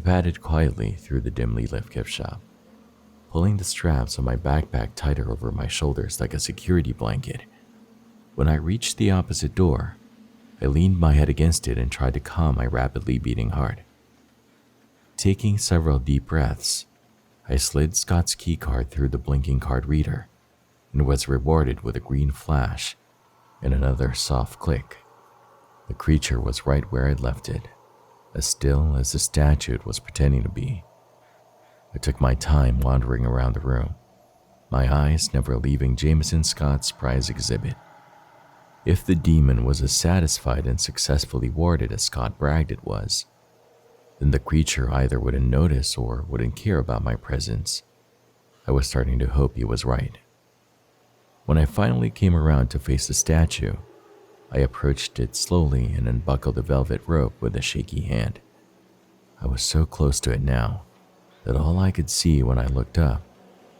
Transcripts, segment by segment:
padded quietly through the dimly lit gift shop, pulling the straps of my backpack tighter over my shoulders like a security blanket. When I reached the opposite door, I leaned my head against it and tried to calm my rapidly beating heart. Taking several deep breaths, I slid Scott's keycard through the blinking card reader and was rewarded with a green flash and another soft click. The creature was right where I'd left it, as still as the statue it was pretending to be. I took my time wandering around the room, my eyes never leaving Jameson Scott's prize exhibit. If the demon was as satisfied and successfully warded as Scott bragged it was, then the creature either wouldn't notice or wouldn't care about my presence. I was starting to hope he was right. When I finally came around to face the statue, I approached it slowly and unbuckled the velvet rope with a shaky hand. I was so close to it now that all I could see when I looked up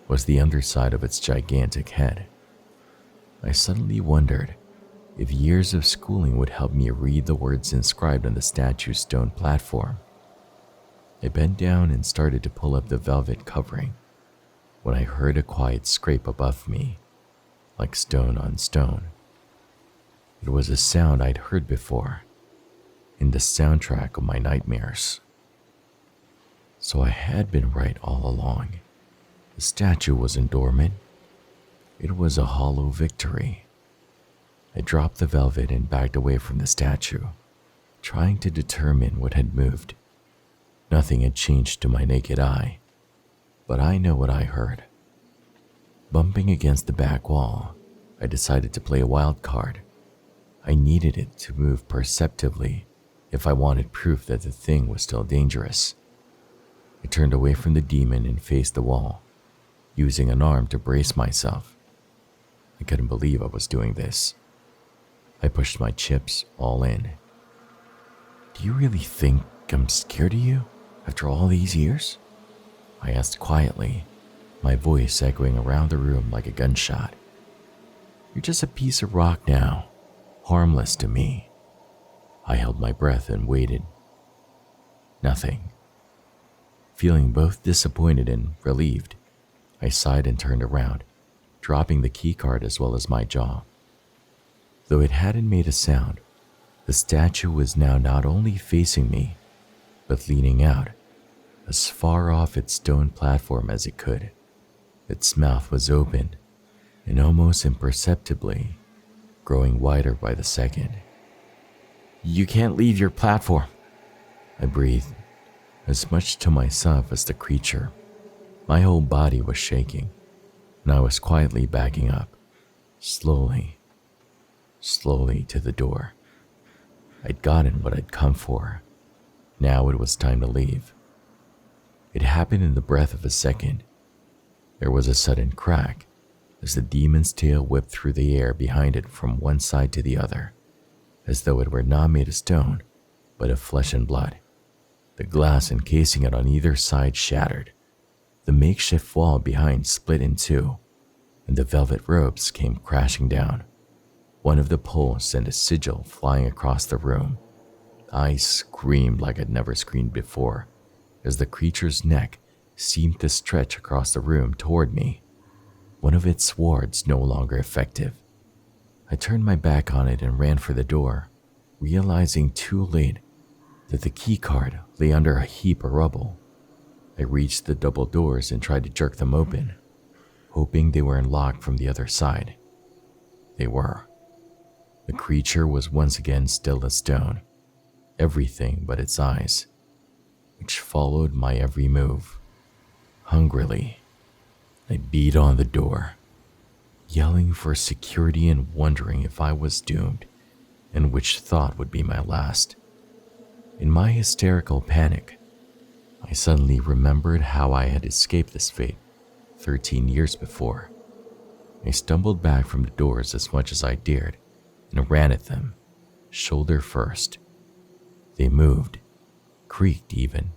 was the underside of its gigantic head. I suddenly wondered if years of schooling would help me read the words inscribed on the statue's stone platform. I bent down and started to pull up the velvet covering when I heard a quiet scrape above me, like stone on stone. It was a sound I'd heard before, in the soundtrack of my nightmares. So I had been right all along. The statue wasn't dormant. It was a hollow victory. I dropped the velvet and backed away from the statue, trying to determine what had moved. Nothing had changed to my naked eye, but I know what I heard. Bumping against the back wall, I decided to play a wild card. I needed it to move perceptibly if I wanted proof that the thing was still dangerous. I turned away from the demon and faced the wall, using an arm to brace myself. I couldn't believe I was doing this. I pushed my chips all in. "Do you really think I'm scared of you after all these years?" I asked quietly, my voice echoing around the room like a gunshot. "You're just a piece of rock now, harmless to me." I held my breath and waited. Nothing. Feeling both disappointed and relieved, I sighed and turned around, dropping the keycard as well as my jaw. Though it hadn't made a sound, the statue was now not only facing me, but leaning out, as far off its stone platform as it could. Its mouth was open, and almost imperceptibly growing wider by the second. "You can't leave your platform," I breathed, as much to myself as the creature. My whole body was shaking, and I was quietly backing up, slowly to the door. I'd gotten what I'd come for. Now it was time to leave. It happened in the breath of a second. There was a sudden crack as the demon's tail whipped through the air behind it from one side to the other, as though it were not made of stone, but of flesh and blood. The glass encasing it on either side shattered. The makeshift wall behind split in two, and the velvet ropes came crashing down. One of the poles sent a sigil flying across the room. I screamed like I'd never screamed before, as the creature's neck seemed to stretch across the room toward me, one of its swords no longer effective. I turned my back on it and ran for the door, realizing too late that the keycard lay under a heap of rubble. I reached the double doors and tried to jerk them open, hoping they were unlocked from the other side. They were. The creature was once again still as stone, everything but its eyes, which followed my every move. Hungrily, I beat on the door, yelling for security and wondering if I was doomed, and which thought would be my last. In my hysterical panic, I suddenly remembered how I had escaped this fate 13 years before. I stumbled back from the doors as much as I dared and ran at them, shoulder first. They moved, creaked even,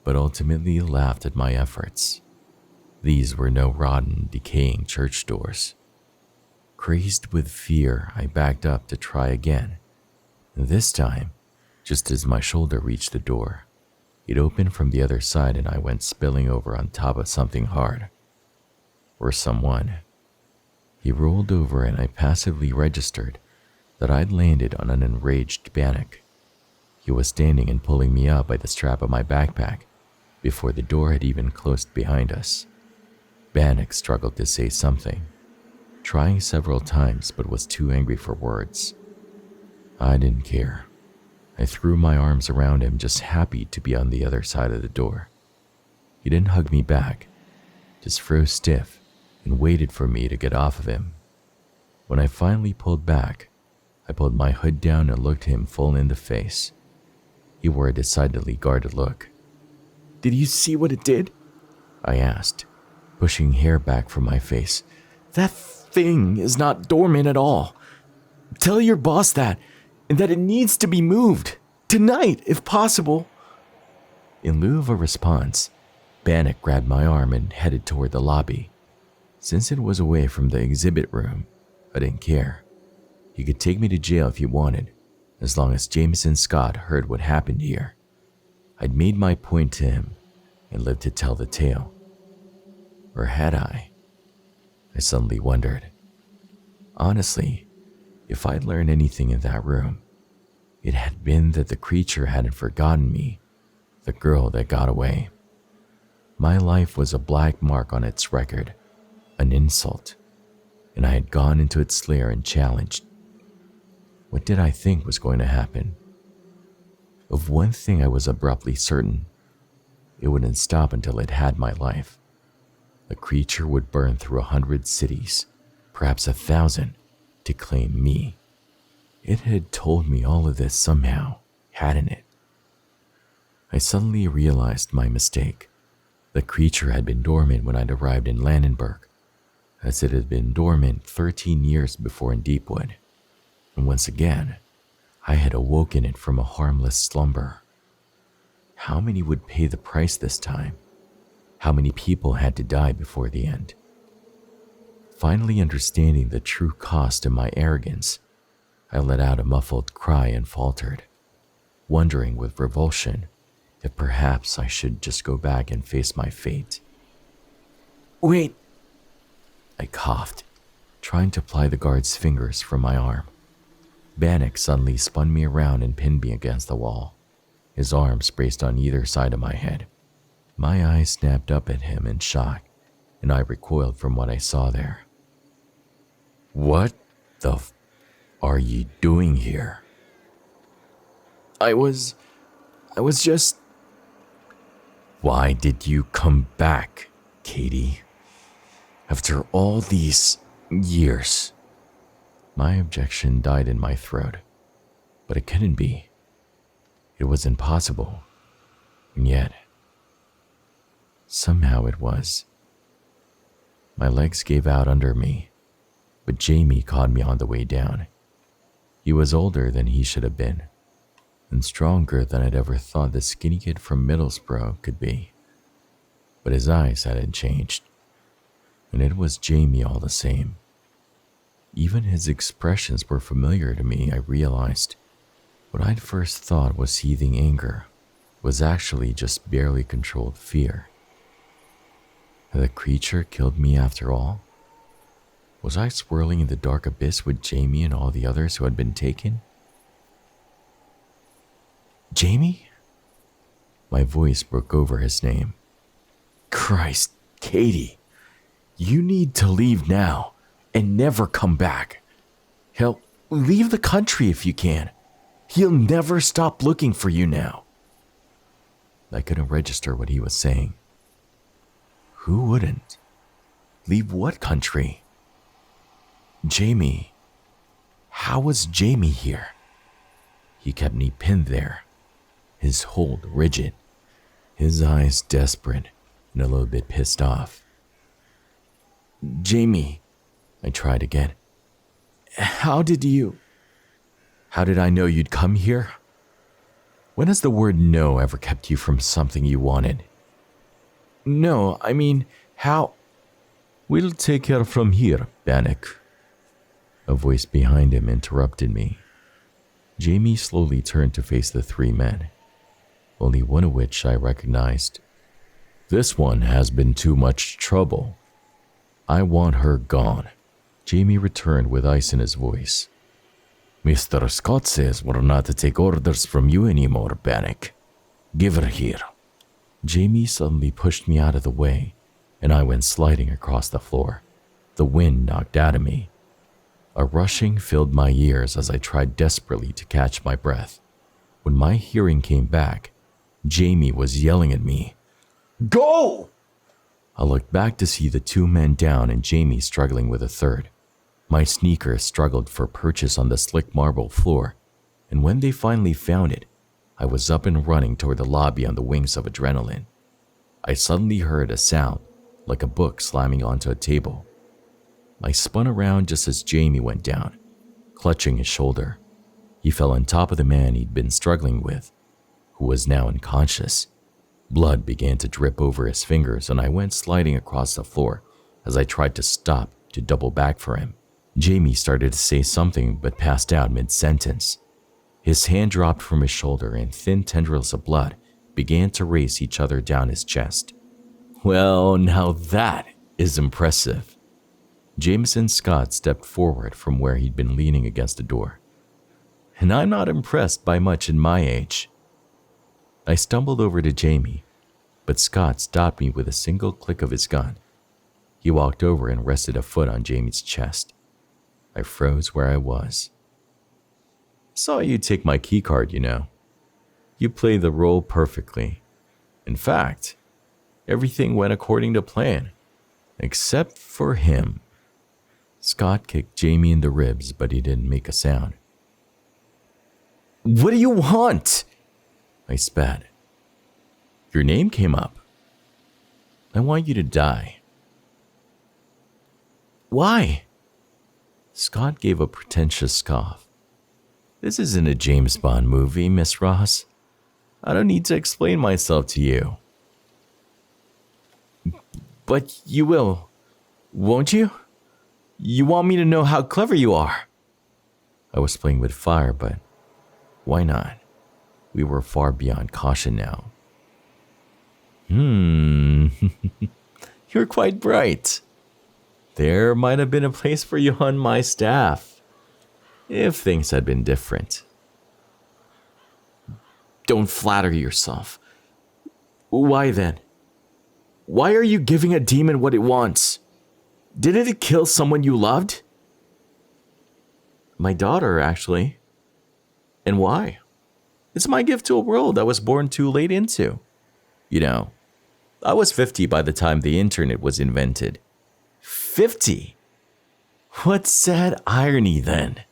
but ultimately laughed at my efforts. These were no rotten, decaying church doors. Crazed with fear, I backed up to try again, and this time, just as my shoulder reached the door, It opened from the other side and I went spilling over on top of something hard. Or someone. He rolled over and I passively registered that I'd landed on an enraged Bannock. He was standing and pulling me up by the strap of my backpack before the door had even closed behind us. Bannock struggled to say something, trying several times but was too angry for words. I didn't care. I threw my arms around him, just happy to be on the other side of the door. He didn't hug me back, just froze stiff and waited for me to get off of him. When I finally pulled back, I pulled my hood down and looked him full in the face. He wore a decidedly guarded look. "Did you see what it did?" I asked, pushing hair back from my face. "That thing is not dormant at all. Tell your boss that, and that it needs to be moved. Tonight, if possible." In lieu of a response, Bannock grabbed my arm and headed toward the lobby. Since it was away from the exhibit room, I didn't care. He could take me to jail if he wanted, as long as Jameson Scott heard what happened here. I'd made my point to him and lived to tell the tale. Or had I? I suddenly wondered. Honestly, if I'd learned anything in that room, it had been that the creature hadn't forgotten me, the girl that got away. My life was a black mark on its record, an insult, and I had gone into its lair and challenged. What did I think was going to happen? Of one thing I was abruptly certain. It wouldn't stop until it had my life. The creature would burn through 100 cities, perhaps 1,000, to claim me. It had told me all of this somehow, hadn't it? I suddenly realized my mistake. The creature had been dormant when I'd arrived in Landenberg, as it had been dormant 13 years before in Deepwood. And once again, I had awoken it from a harmless slumber. How many would pay the price this time? How many people had to die before the end? Finally understanding the true cost of my arrogance, I let out a muffled cry and faltered, wondering with revulsion if perhaps I should just go back and face my fate. "Wait," I coughed, trying to pry the guard's fingers from my arm. Bannock suddenly spun me around and pinned me against the wall, his arms braced on either side of my head. My eyes snapped up at him in shock, and I recoiled from what I saw there. "What the are you doing here?" I was just... "Why did you come back, Katie? After all these years?" My objection died in my throat, but it couldn't be. It was impossible, and yet, somehow it was. My legs gave out under me, but Jamie caught me on the way down. He was older than he should have been, and stronger than I'd ever thought the skinny kid from Middlesbrough could be. But his eyes hadn't changed, and it was Jamie all the same. Even his expressions were familiar to me. I realized what I'd first thought was seething anger was actually just barely controlled fear. Had the creature killed me after all? Was I swirling in the dark abyss with Jamie and all the others who had been taken? "Jamie?" My voice broke over his name. "Christ, Katie, you need to leave now and never come back. Hell, leave the country if you can. He'll never stop looking for you now." I couldn't register what he was saying. Who wouldn't? Leave what country? Jamie. How was Jamie here? He kept me pinned there, his hold rigid, his eyes desperate and a little bit pissed off. "Jamie," I tried again. How did I know you'd come here? When has the word no ever kept you from something you wanted? No, I mean, how? "We'll take her from here, Bannock." A voice behind him interrupted me. Jamie slowly turned to face the three men. only one of which I recognized. "This one has been too much trouble. I want her gone," Jamie returned with ice in his voice. "Mr. Scott says we're not to take orders from you anymore, Bannock. Give her here." Jamie suddenly pushed me out of the way, and I went sliding across the floor. The wind knocked out of me. A rushing filled my ears as I tried desperately to catch my breath. When my hearing came back, Jamie was yelling at me, "Go!" I looked back to see the two men down and Jamie struggling with a third. My sneakers struggled for purchase on the slick marble floor, and when they finally found it, I was up and running toward the lobby on the wings of adrenaline. I suddenly heard a sound, like a book slamming onto a table. I spun around just as Jamie went down, clutching his shoulder. He fell on top of the man he'd been struggling with, who was now unconscious. Blood began to drip over his fingers, and I went sliding across the floor as I tried to stop to double back for him. Jamie started to say something but passed out mid-sentence. His hand dropped from his shoulder and thin tendrils of blood began to race each other down his chest. "Well, now that is impressive." Jameson Scott stepped forward from where he'd been leaning against the door. "And I'm not impressed by much in my age." I stumbled over to Jamie, but Scott stopped me with a single click of his gun. He walked over and rested a foot on Jamie's chest. I froze where I was. "Saw you take my keycard, you know. You played the role perfectly. In fact, everything went according to plan, except for him." Scott kicked Jamie in the ribs, but he didn't make a sound. "What do you want?" I spat. "Your name came up. I want you to die." "Why?" Scott gave a pretentious scoff. "This isn't a James Bond movie, Miss Ross. I don't need to explain myself to you." "But you will, won't you? You want me to know how clever you are?" I was playing with fire, but why not? We were far beyond caution now. You're quite bright. There might have been a place for you on my staff, if things had been different." "Don't flatter yourself. Why then? Why are you giving a demon what it wants? Didn't it kill someone you loved?" "My daughter, actually. And why? It's my gift to a world I was born too late into. You know, I was 50 by the time the internet was invented." 50? What sad irony then,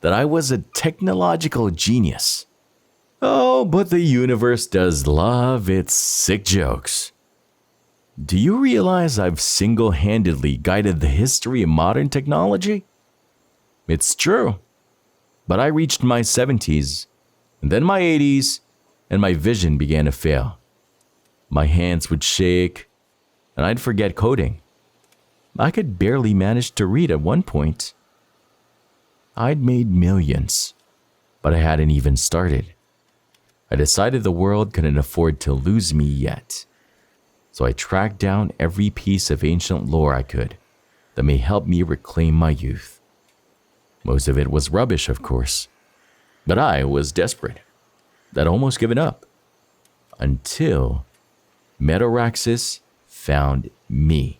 that I was a technological genius. Oh, but the universe does love its sick jokes. Do you realize I've single-handedly guided the history of modern technology? It's true, but I reached my 70s, and then my 80s, and my vision began to fail. My hands would shake, and I'd forget coding. I could barely manage to read at one point. I'd made millions, but I hadn't even started. I decided the world couldn't afford to lose me yet. So I tracked down every piece of ancient lore I could that may help me reclaim my youth. Most of it was rubbish, of course, but I was desperate. I'd almost given up. Until Metaxas found me.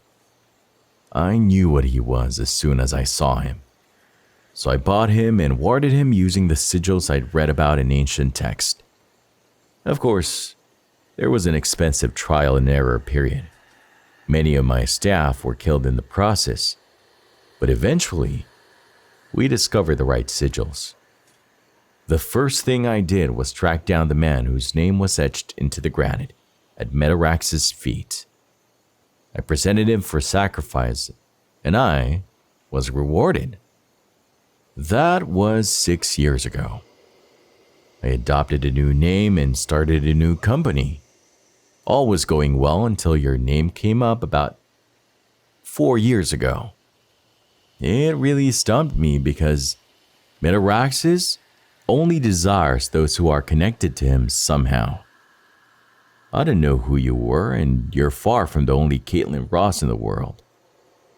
I knew what he was as soon as I saw him. So I bought him and warded him using the sigils I'd read about in ancient text. Of course, there was an expensive trial and error period. Many of my staff were killed in the process, but eventually, we discovered the right sigils. The first thing I did was track down the man whose name was etched into the granite at Metaxas' feet. I presented him for sacrifice, and I was rewarded. That was 6 years ago. I adopted a new name and started a new company. All was going well until your name came up about 4 years ago. It really stumped me because Metaxas only desires those who are connected to him somehow. I didn't know who you were, and you're far from the only Caitlin Ross in the world.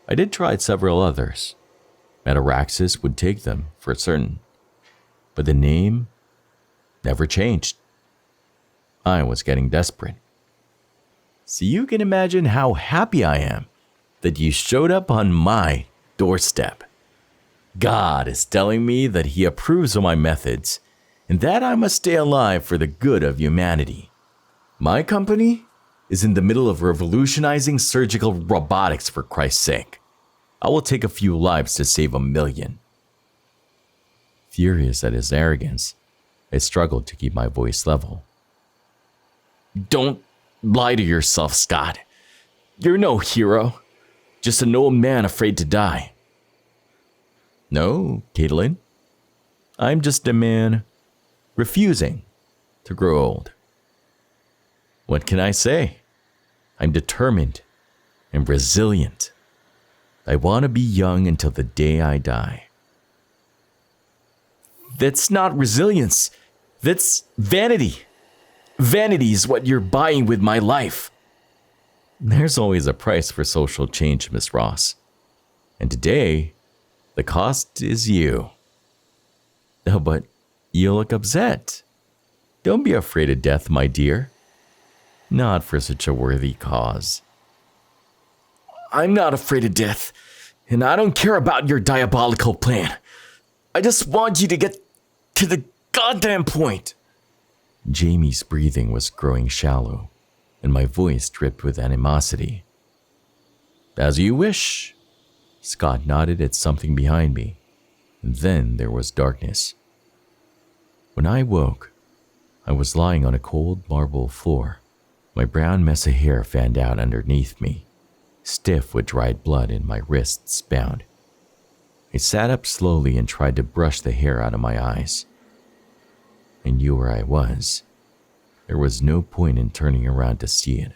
I did try several others. Metaraxis would take them, for certain. But the name never changed. I was getting desperate. So you can imagine how happy I am that you showed up on my doorstep. God is telling me that he approves of my methods and that I must stay alive for the good of humanity. My company is in the middle of revolutionizing surgical robotics, for Christ's sake. I will take a few lives to save 1,000,000. Furious at his arrogance, I struggled to keep my voice level. Don't lie to yourself, Scott. You're no hero, just an old man afraid to die. No, Caitlin. I'm just a man refusing to grow old. What can I say? I'm determined and resilient. I want to be young until the day I die. That's not resilience. That's vanity. Vanity is what you're buying with my life. There's always a price for social change, Miss Ross. And today, the cost is you. Oh, but you look upset. Don't be afraid of death, my dear. Not for such a worthy cause. I'm not afraid of death, and I don't care about your diabolical plan. I just want you to get to the goddamn point. Jamie's breathing was growing shallow, and my voice dripped with animosity. As you wish. Scott nodded at something behind me, and then there was darkness. When I woke, I was lying on a cold marble floor. My brown mess of hair fanned out underneath me, stiff with dried blood and my wrists bound. I sat up slowly and tried to brush the hair out of my eyes. I knew where I was. There was no point in turning around to see it,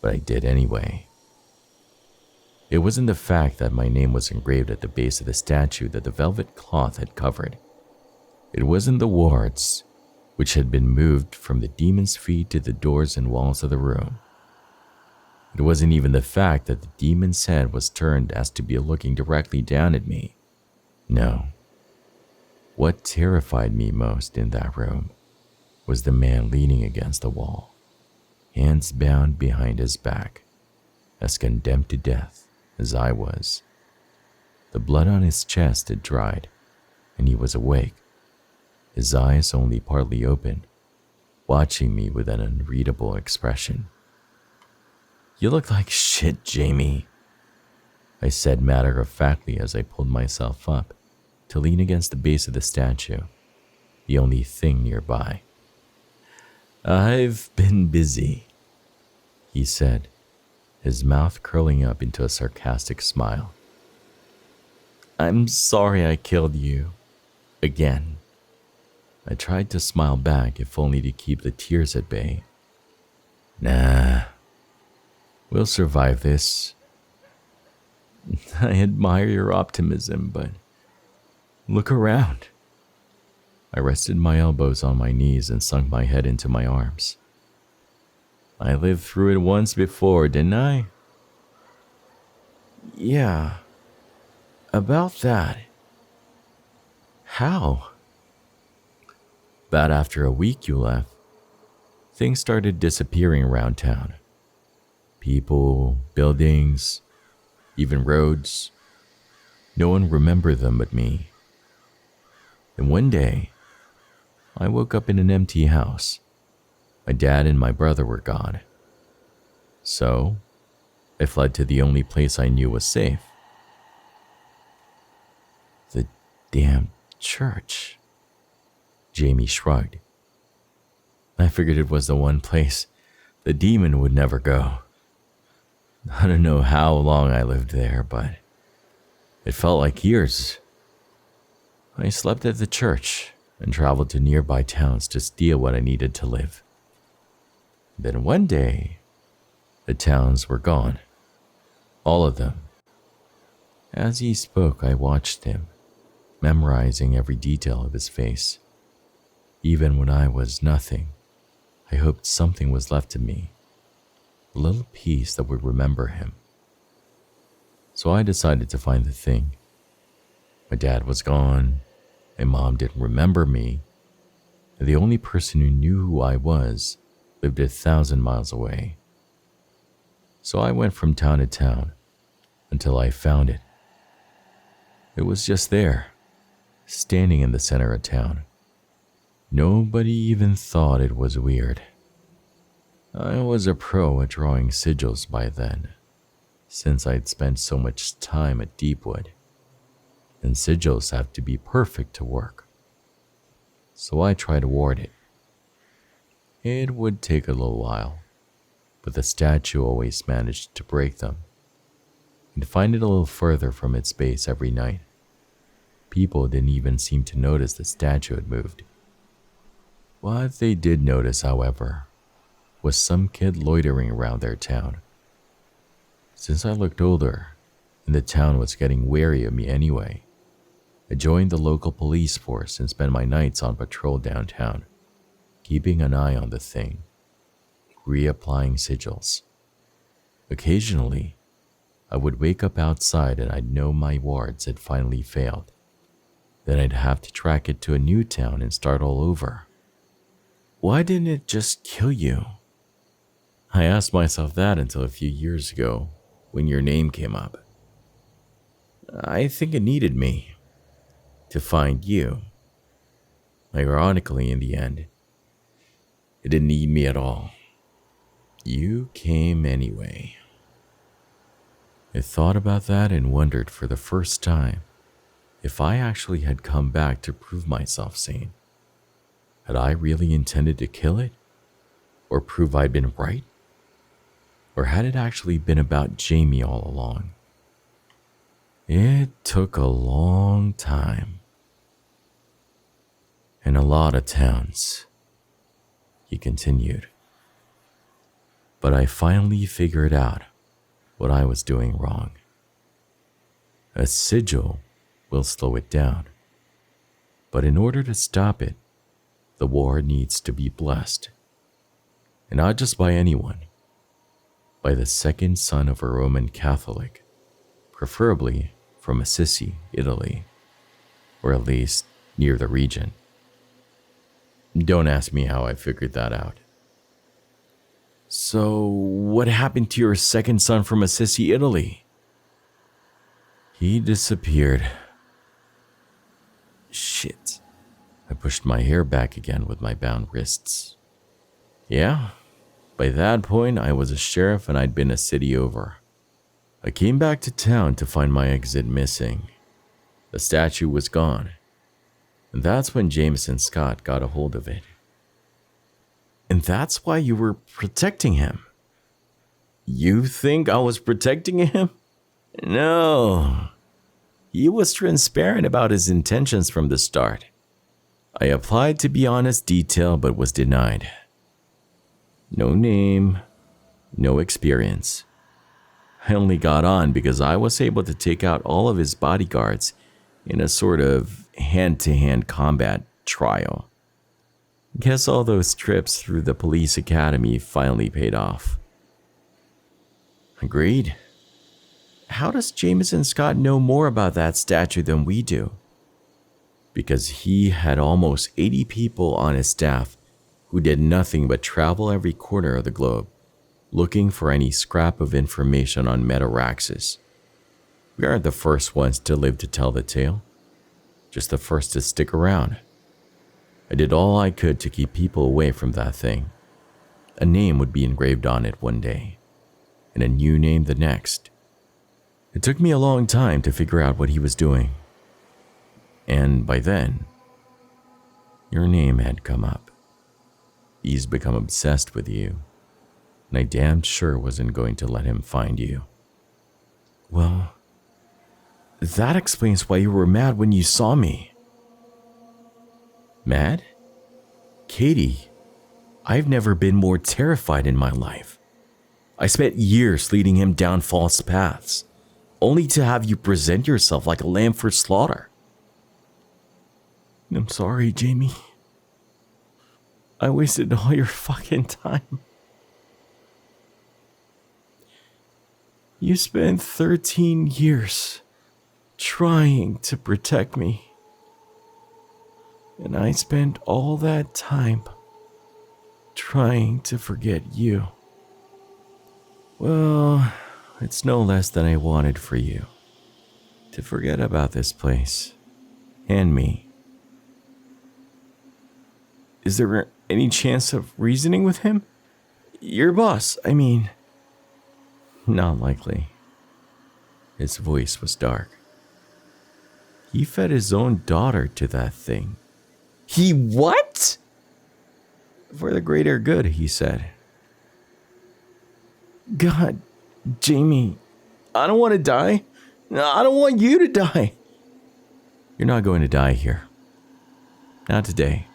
but I did anyway. It wasn't the fact that my name was engraved at the base of the statue that the velvet cloth had covered. It wasn't the wards, which had been moved from the demon's feet to the doors and walls of the room. It wasn't even the fact that the demon's head was turned as to be looking directly down at me. No. What terrified me most in that room was the man leaning against the wall, hands bound behind his back, as condemned to death as I was. The blood on his chest had dried, and he was awake, his eyes only partly open, watching me with an unreadable expression. You look like shit, Jamie, I said matter-of-factly as I pulled myself up to lean against the base of the statue, the only thing nearby. I've been busy, he said, his mouth curling up into a sarcastic smile. I'm sorry I killed you. Again. I tried to smile back, if only to keep the tears at bay. Nah. We'll survive this. I admire your optimism, but look around. I rested my elbows on my knees and sunk my head into my arms. I lived through it once before, didn't I? Yeah. About that. How? About after a week you left, things started disappearing around town. People, buildings, even roads. No one remembered them but me. And one day, I woke up in an empty house. My dad and my brother were gone. So, I fled to the only place I knew was safe. The damn church. Jamie shrugged. I figured it was the one place the demon would never go. I don't know how long I lived there, but it felt like years. I slept at the church and traveled to nearby towns to steal what I needed to live. Then one day, the towns were gone. All of them. As he spoke, I watched him, memorizing every detail of his face. Even when I was nothing, I hoped something was left of me, a little piece that would remember him. So I decided to find the thing. My dad was gone, my mom didn't remember me, and the only person who knew who I was lived 1,000 miles away. So I went from town to town until I found it. It was just there, standing in the center of town. Nobody even thought it was weird. I was a pro at drawing sigils by then, since I'd spent so much time at Deepwood, and sigils have to be perfect to work. So I tried to ward it. It would take a little while, but the statue always managed to break them. I'd find it a little further from its base every night. People didn't even seem to notice the statue had moved. What they did notice, however, was some kid loitering around their town. Since I looked older, and the town was getting wary of me anyway, I joined the local police force and spent my nights on patrol downtown, keeping an eye on the thing, reapplying sigils. Occasionally, I would wake up outside and I'd know my wards had finally failed. Then I'd have to track it to a new town and start all over. Why didn't it just kill you? I asked myself that until a few years ago, when your name came up. I think it needed me to find you. Ironically, in the end, it didn't need me at all. You came anyway. I thought about that and wondered for the first time if I actually had come back to prove myself sane. Had I really intended to kill it? Or prove I'd been right? Or had it actually been about Jamie all along? It took a long time. And a lot of towns, he continued. But I finally figured out what I was doing wrong. A sigil will slow it down. But in order to stop it, the war needs to be blessed. And not just by anyone, by the second son of a Roman Catholic, preferably from Assisi, Italy, or at least near the region. Don't ask me how I figured that out. So, what happened to your second son from Assisi, Italy? He disappeared. Shit. I pushed my hair back again with my bound wrists. Yeah, by that point I was a sheriff and I'd been a city over. I came back to town to find my exit missing. The statue was gone. And that's when Jameson Scott got a hold of it. And that's why you were protecting him. You think I was protecting him? No. He was transparent about his intentions from the start. I applied to be honest detail but was denied. No name, no experience. I only got on because I was able to take out all of his bodyguards in a sort of hand-to-hand combat trial. Guess all those trips through the police academy finally paid off. Agreed. How does Jameson Scott know more about that statue than we do? Because he had almost 80 people on his staff who did nothing but travel every corner of the globe, looking for any scrap of information on Metaraxis. We aren't the first ones to live to tell the tale, just the first to stick around. I did all I could to keep people away from that thing. A name would be engraved on it one day, and a new name the next. It took me a long time to figure out what he was doing. And by then, your name had come up. He's become obsessed with you, and I damned sure wasn't going to let him find you. Well, that explains why you were mad when you saw me. Mad? Katie, I've never been more terrified in my life. I spent years leading him down false paths, only to have you present yourself like a lamb for slaughter. I'm sorry, Jamie. I wasted all your fucking time. You spent 13 years trying to protect me. And I spent all that time trying to forget you. Well, it's no less than I wanted for you to forget about this place and me. Is there any chance of reasoning with him? Your boss, I mean. Not likely. His voice was dark. He fed his own daughter to that thing. He what? For the greater good, he said. God, Jamie, I don't want to die. I don't want you to die. You're not going to die here. Not today.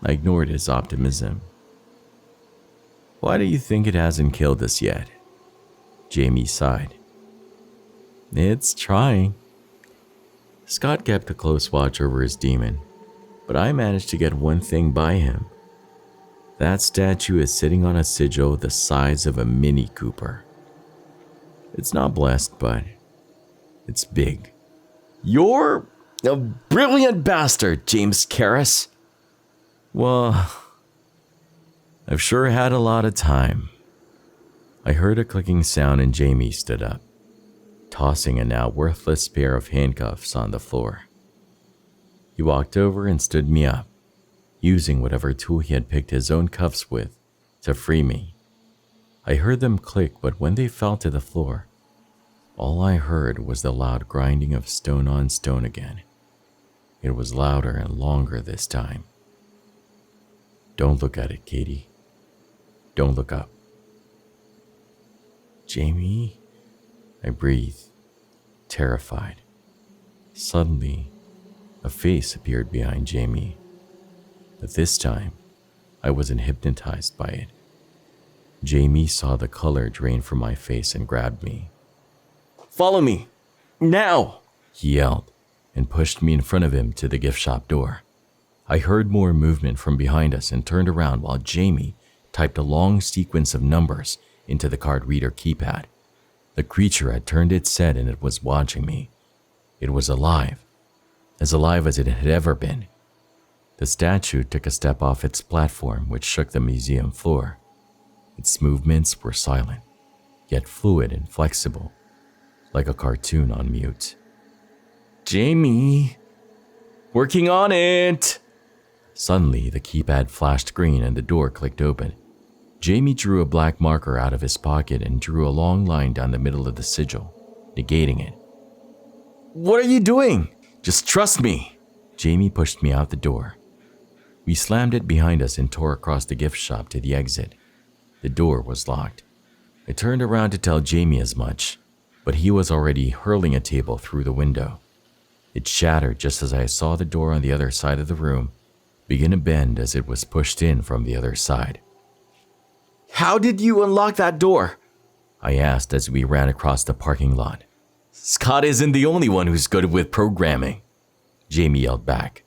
I ignored his optimism. Why do you think it hasn't killed us yet? Jamie sighed. It's trying. Scott kept a close watch over his demon, but I managed to get one thing by him. That statue is sitting on a sigil the size of a Mini Cooper. It's not blessed, but it's big. You're a brilliant bastard, James Karras. Well, I've sure had a lot of time. I heard a clicking sound and Jamie stood up, tossing a now worthless pair of handcuffs on the floor. He walked over and stood me up, using whatever tool he had picked his own cuffs with to free me. I heard them click, but when they fell to the floor, all I heard was the loud grinding of stone on stone again. It was louder and longer this time. Don't look at it, Katie. Don't look up. Jamie, I breathed, terrified. Suddenly, a face appeared behind Jamie, but this time, I wasn't hypnotized by it. Jamie saw the color drain from my face and grabbed me. Follow me, now, he yelled, and pushed me in front of him to the gift shop door. I heard more movement from behind us and turned around while Jamie typed a long sequence of numbers into the card reader keypad. The creature had turned its head and it was watching me. It was alive as it had ever been. The statue took a step off its platform, which shook the museum floor. Its movements were silent, yet fluid and flexible, like a cartoon on mute. Jamie, working on it! Suddenly, the keypad flashed green and the door clicked open. Jamie drew a black marker out of his pocket and drew a long line down the middle of the sigil, negating it. What are you doing? Just trust me. Jamie pushed me out the door. We slammed it behind us and tore across the gift shop to the exit. The door was locked. I turned around to tell Jamie as much, but he was already hurling a table through the window. It shattered just as I saw the door on the other side of the room begin to bend as it was pushed in from the other side. How did you unlock that door? I asked as we ran across the parking lot. Scott isn't the only one who's good with programming, Jamie yelled back.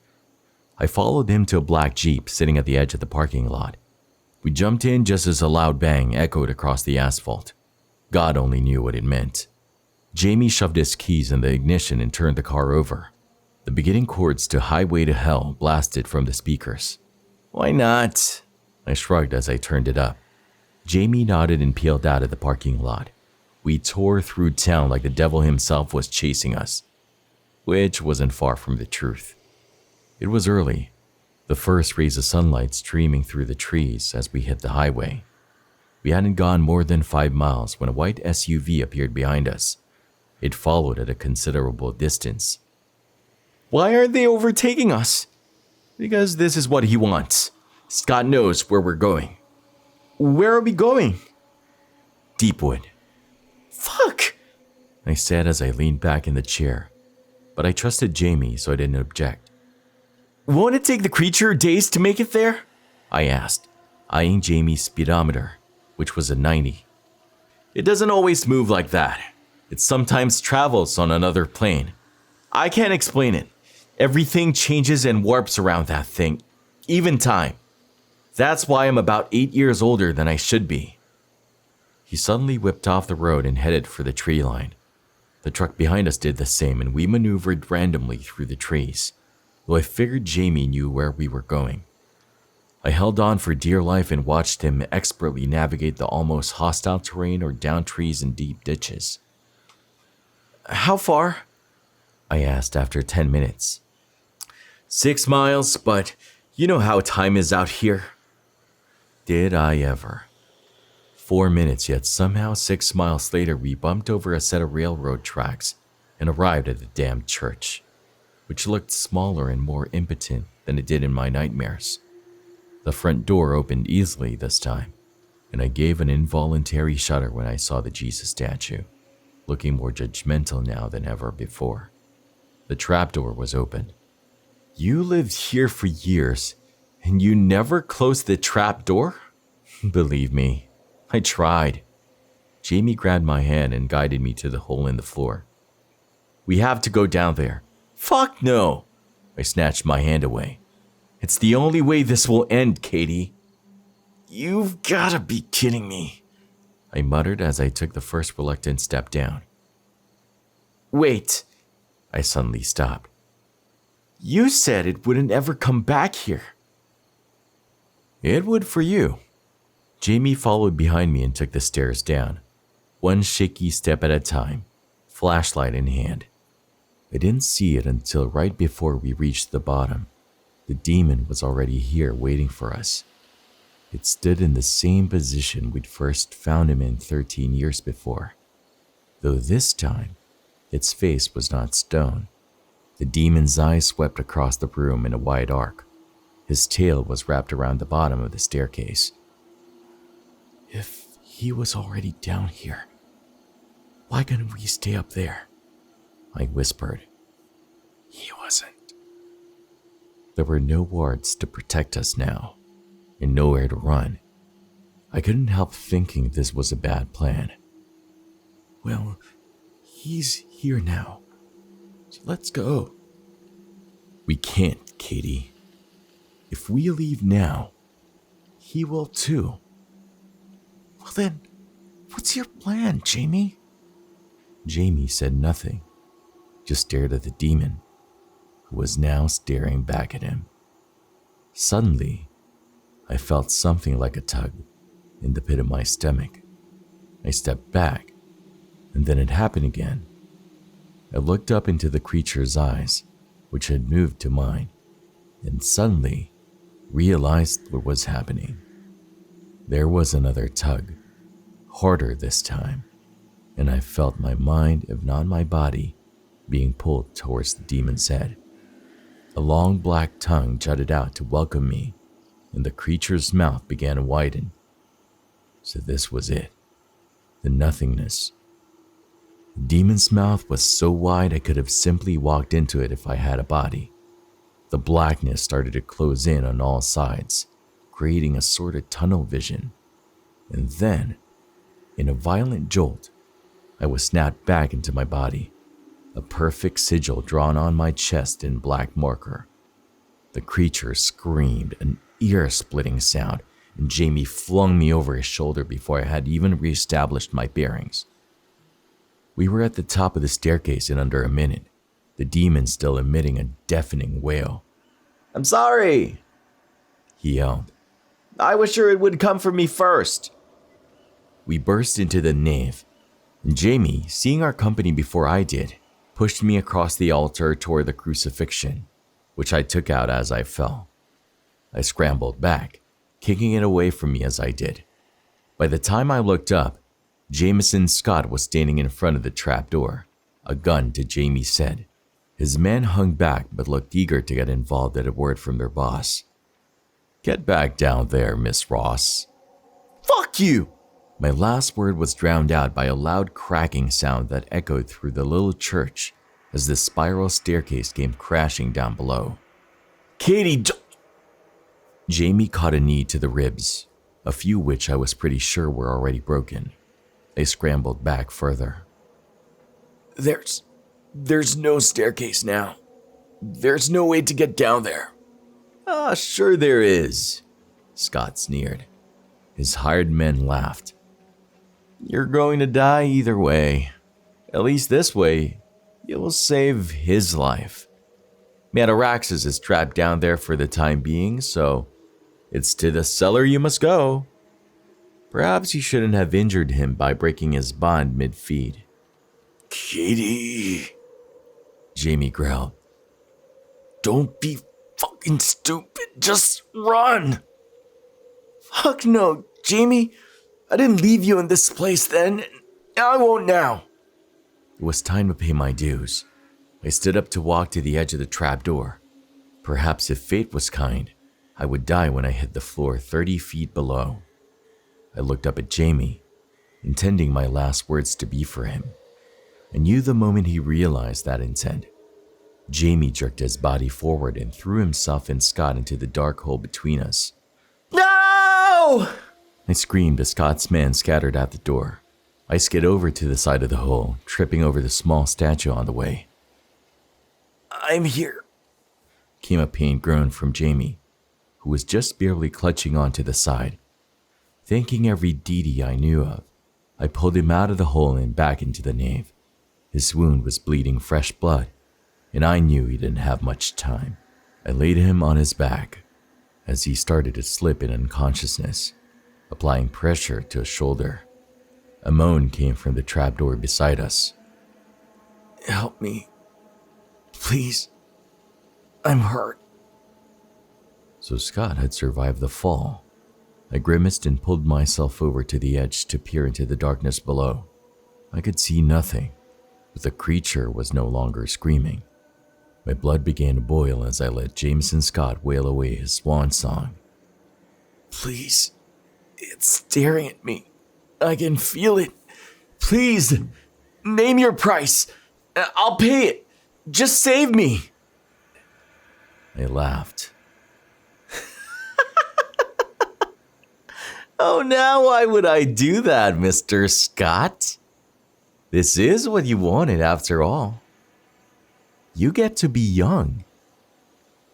I followed him to a black Jeep sitting at the edge of the parking lot. We jumped in just as a loud bang echoed across the asphalt. God only knew what it meant. Jamie shoved his keys in the ignition and turned the car over. The beginning chords to Highway to Hell blasted from the speakers. Why not? I shrugged as I turned it up. Jamie nodded and peeled out of the parking lot. We tore through town like the devil himself was chasing us, which wasn't far from the truth. It was early, the first rays of sunlight streaming through the trees as we hit the highway. We hadn't gone more than 5 miles when a white SUV appeared behind us. It followed at a considerable distance. Why aren't they overtaking us? Because this is what he wants. Scott knows where we're going. Where are we going? Deepwood. Fuck, I said as I leaned back in the chair, but I trusted Jamie so I didn't object. Won't it take the creature days to make it there? I asked, eyeing Jamie's speedometer, which was a 90. It doesn't always move like that. It sometimes travels on another plane. I can't explain it. Everything changes and warps around that thing, even time. That's why I'm about 8 years older than I should be. He suddenly whipped off the road and headed for the tree line. The truck behind us did the same, and we maneuvered randomly through the trees, though I figured Jamie knew where we were going. I held on for dear life and watched him expertly navigate the almost hostile terrain or down trees and deep ditches. How far? I asked after 10 minutes. 6 miles, but you know how time is out here. Did I ever? 4 minutes, yet somehow 6 miles later we bumped over a set of railroad tracks and arrived at the damn church, which looked smaller and more impotent than it did in my nightmares. The front door opened easily this time, and I gave an involuntary shudder when I saw the Jesus statue, looking more judgmental now than ever before. The trapdoor was open. You lived here for years, and you never closed the trapdoor? Believe me, I tried. Jamie grabbed my hand and guided me to the hole in the floor. We have to go down there. Fuck no! I snatched my hand away. It's the only way this will end, Katie. You've gotta be kidding me, I muttered as I took the first reluctant step down. Wait, I suddenly stopped. You said it wouldn't ever come back here. It would for you. Jamie followed behind me and took the stairs down, one shaky step at a time, flashlight in hand. I didn't see it until right before we reached the bottom. The demon was already here waiting for us. It stood in the same position we'd first found him in 13 years before, though this time, its face was not stone. The demon's eyes swept across the room in a wide arc. His tail was wrapped around the bottom of the staircase. If he was already down here, why couldn't we stay up there? I whispered. He wasn't. There were no wards to protect us now, and nowhere to run. I couldn't help thinking this was a bad plan. Well, he's here now, so let's go. We can't, Katie. If we leave now, he will too. Well then, what's your plan, Jamie? Jamie said nothing, just stared at the demon, who was now staring back at him. Suddenly, I felt something like a tug in the pit of my stomach. I stepped back, and then it happened again. I looked up into the creature's eyes, which had moved to mine, and suddenly realized what was happening. There was another tug, harder this time, and I felt my mind, if not my body, being pulled towards the demon's head. A long black tongue jutted out to welcome me, and the creature's mouth began to widen. So this was it, the nothingness. The demon's mouth was so wide I could have simply walked into it if I had a body. The blackness started to close in on all sides, creating a sort of tunnel vision. And then, in a violent jolt, I was snapped back into my body, a perfect sigil drawn on my chest in black marker. The creature screamed, an ear-splitting sound, and Jamie flung me over his shoulder before I had even reestablished my bearings. We were at the top of the staircase in under a minute, the demon still emitting a deafening wail. I'm sorry, he yelled. I was sure it would come for me first. We burst into the nave, and Jamie, seeing our company before I did, pushed me across the altar toward the crucifixion, which I took out as I fell. I scrambled back, kicking it away from me as I did. By the time I looked up, Jameson Scott was standing in front of the trapdoor, a gun to Jamie's head. His men hung back but looked eager to get involved at a word from their boss. Get back down there, Miss Ross. Fuck you! My last word was drowned out by a loud cracking sound that echoed through the little church as the spiral staircase came crashing down below. Katie, Jamie caught a knee to the ribs, a few which I was pretty sure were already broken. I scrambled back further. There's no staircase now. There's no way to get down there. Sure there is. Scott sneered. His hired men laughed. You're going to die either way. At least this way, you'll save his life. Mataraxis is trapped down there for the time being, so it's to the cellar you must go. Perhaps you shouldn't have injured him by breaking his bond mid-feed. Kitty, Jamie growled. don't be fucking stupid. Just run. Fuck no, Jamie. I didn't leave you in this place then. I won't now. It was time to pay my dues. I stood up to walk to the edge of the trapdoor. Perhaps if fate was kind, I would die when I hit the floor 30 feet below. I looked up at Jamie, intending my last words to be for him. I knew the moment he realized that intent. Jamie jerked his body forward and threw himself and Scott into the dark hole between us. No! I screamed as Scott's men scattered out the door. I skid over to the side of the hole, tripping over the small statue on the way. I'm here, Came a pained groan from Jamie, who was just barely clutching onto the side. Thanking every deity I knew of, I pulled him out of the hole and back into the nave. His wound was bleeding fresh blood, and I knew he didn't have much time. I laid him on his back as he started to slip in unconsciousness, applying pressure to his shoulder. A moan came from the trapdoor beside us. Help me. Please. I'm hurt. So Scott had survived the fall. I grimaced and pulled myself over to the edge to peer into the darkness below. I could see nothing, but the creature was no longer screaming. My blood began to boil as I let Jameson Scott wail away his swan song. Please. It's staring at me. I can feel it. Please. Name your price. I'll pay it. Just save me. I laughed. Oh, now why would I do that, Mr. Scott? This is what you wanted after all. You get to be young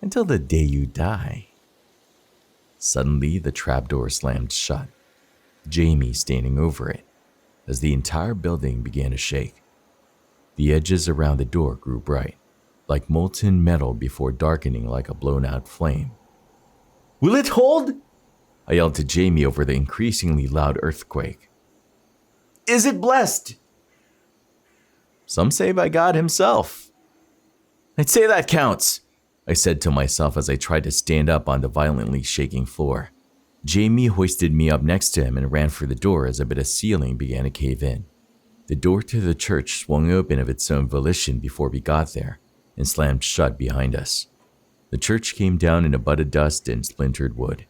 until the day you die. Suddenly, the trapdoor slammed shut, Jamie standing over it, as the entire building began to shake. The edges around the door grew bright, like molten metal before darkening like a blown-out flame. Will it hold? I yelled to Jamie over the increasingly loud earthquake. Is it blessed? Some say by God himself. I'd say that counts, I said to myself as I tried to stand up on the violently shaking floor. Jamie hoisted me up next to him and ran for the door as a bit of ceiling began to cave in. The door to the church swung open of its own volition before we got there and slammed shut behind us. The church came down in a butt of dust and splintered wood.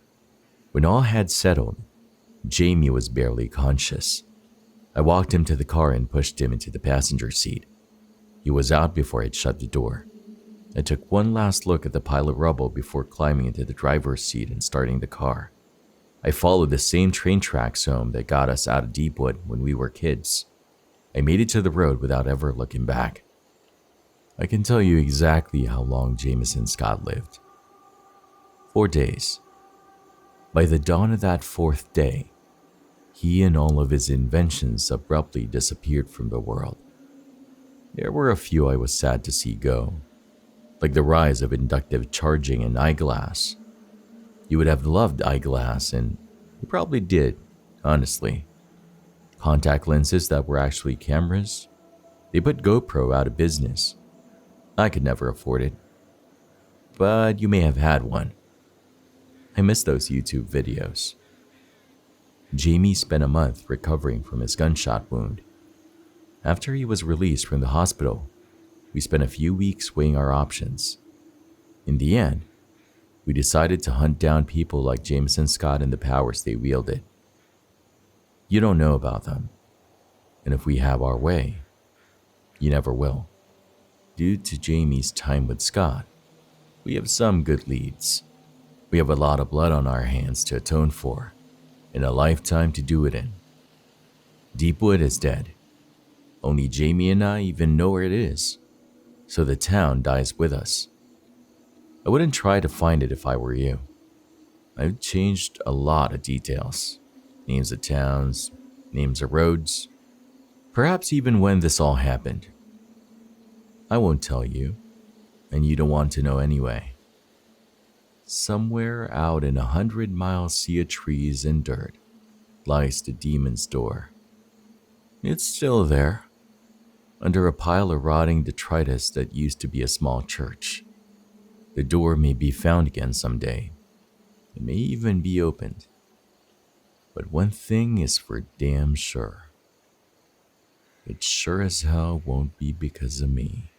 When all had settled, Jamie was barely conscious. I walked him to the car and pushed him into the passenger seat. He was out before I'd shut the door. I took one last look at the pile of rubble before climbing into the driver's seat and starting the car. I followed the same train tracks home that got us out of Deepwood when we were kids. I made it to the road without ever looking back. I can tell you exactly how long Jameson Scott lived. 4 days. By the dawn of that 4th day, he and all of his inventions abruptly disappeared from the world. There were a few I was sad to see go, like the rise of inductive charging and eyeglass. You would have loved eyeglass, and you probably did, honestly. Contact lenses that were actually cameras, they put GoPro out of business. I could never afford it, but you may have had one. I miss those YouTube videos. Jamie spent a month recovering from his gunshot wound. After he was released from the hospital, we spent a few weeks weighing our options. In the end, we decided to hunt down people like Jameson Scott and the powers they wielded. You don't know about them, and if we have our way, you never will. Due to Jamie's time with Scott, we have some good leads. We have a lot of blood on our hands to atone for, and a lifetime to do it in. Deepwood is dead. Only Jamie and I even know where it is, so the town dies with us. I wouldn't try to find it if I were you. I've changed a lot of details. Names of towns, names of roads, perhaps even when this all happened. I won't tell you, and you don't want to know anyway. Somewhere out in 100-mile sea of trees and dirt lies the demon's door. It's still there, under a pile of rotting detritus that used to be a small church. The door may be found again someday. It may even be opened. But one thing is for damn sure. It sure as hell won't be because of me.